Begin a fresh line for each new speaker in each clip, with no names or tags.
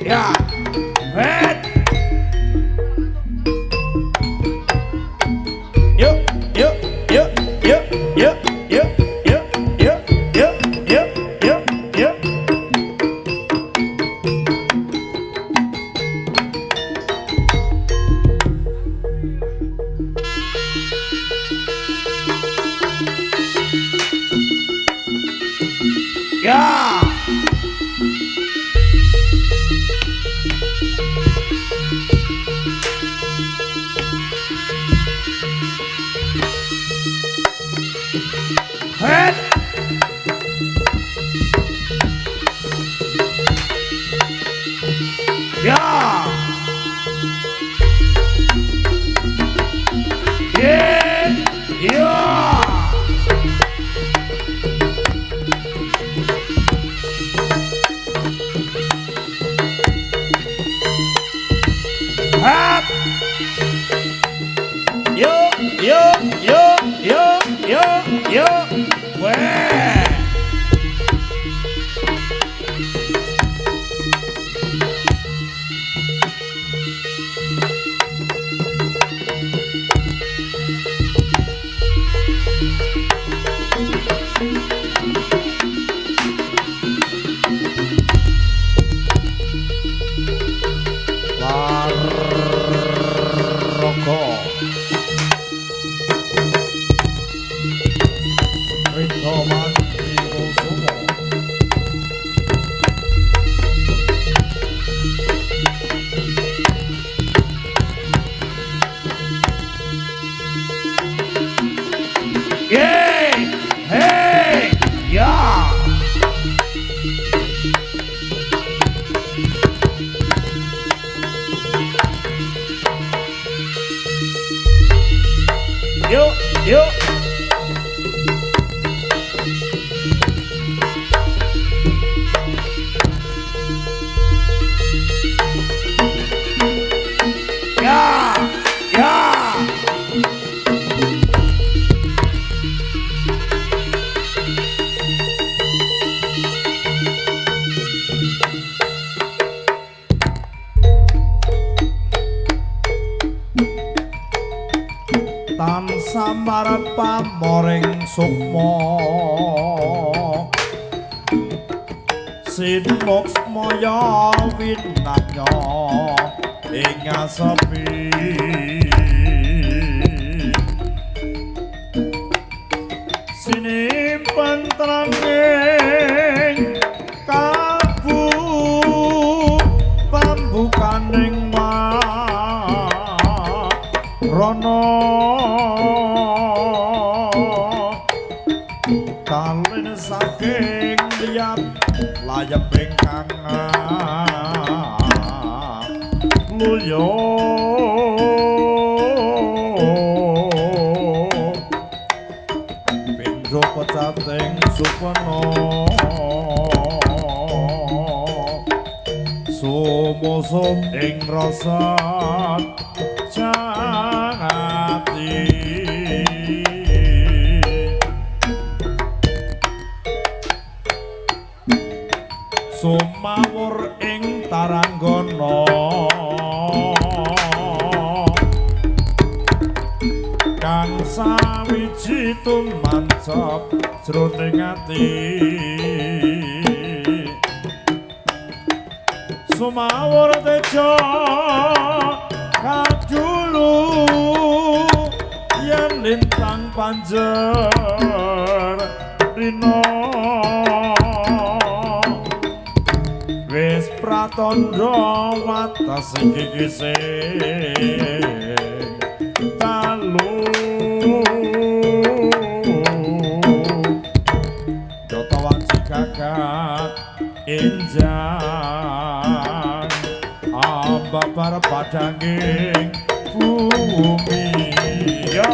Ya. Head. Yuk, yuk, yuk, yuk, yuk, yuk, yuk, yuk, yuk, yuk, yuk, yuk. Ya. Head. Ya. Yeah. Yeah. Hat. Yo, yo, yo, yo, yo, yo. Weh. Roko KRIDHO PANJI KUSUMO Yeay, hey, ya. Yuk, yuk. Ya, ya. Tansah marep pamoring sukma sinmoksmaya winanya ing asepi sinimpen tranging kabu pambukaning rono kalin saking liat layep ingkang luyo pindho pecating supana sumusum ing rasa jangati sumawur ing taranggana kang sawiji tumancep jroning ati sumawur tejo kadulu yen lintang panjer rino wis pratandha wates iki sing dalu Jota wanci gagat enjang ambabar padanging bumi ya.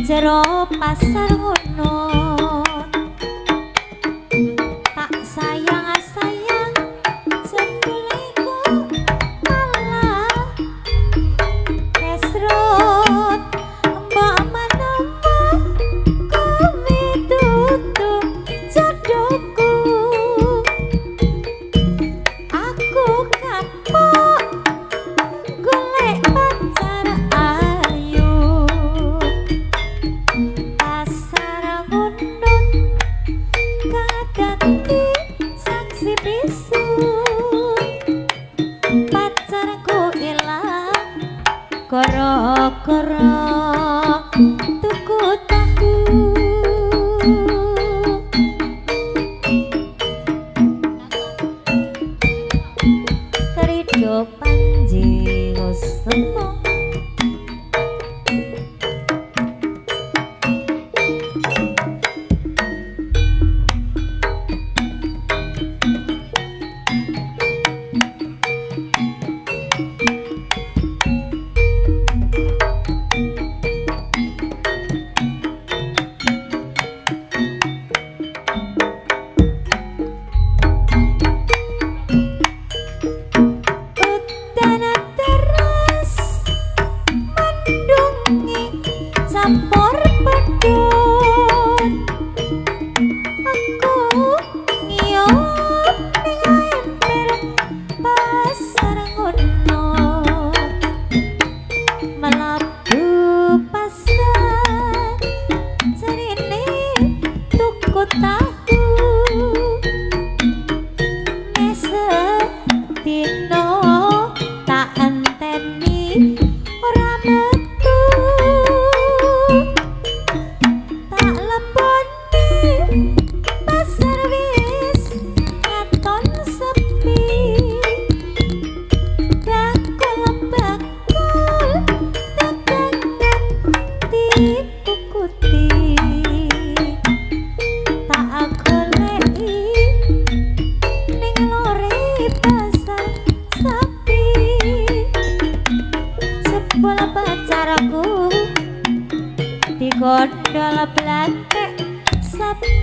jero pasar ngono tak sayang sayang sebuliku malah kesrut mbak manama kowe dudu jodohku aku kapok golek pacar ayu pasar ngunut kaganti saksi bisu pacarku ilang koro-koro tuku tahu KRIDHO Panji Kusumo Udana terus mendungi campur pedut aku ngiyup ning ember pasar ngono melaku pasar jarine tuku tahu Dino tak enteni ora metu tak leboni pasar wis katon sepi bakul tekangan dipukuti tak goleki ning lore pasar sapi sebelah pacarku digondol blatek sapi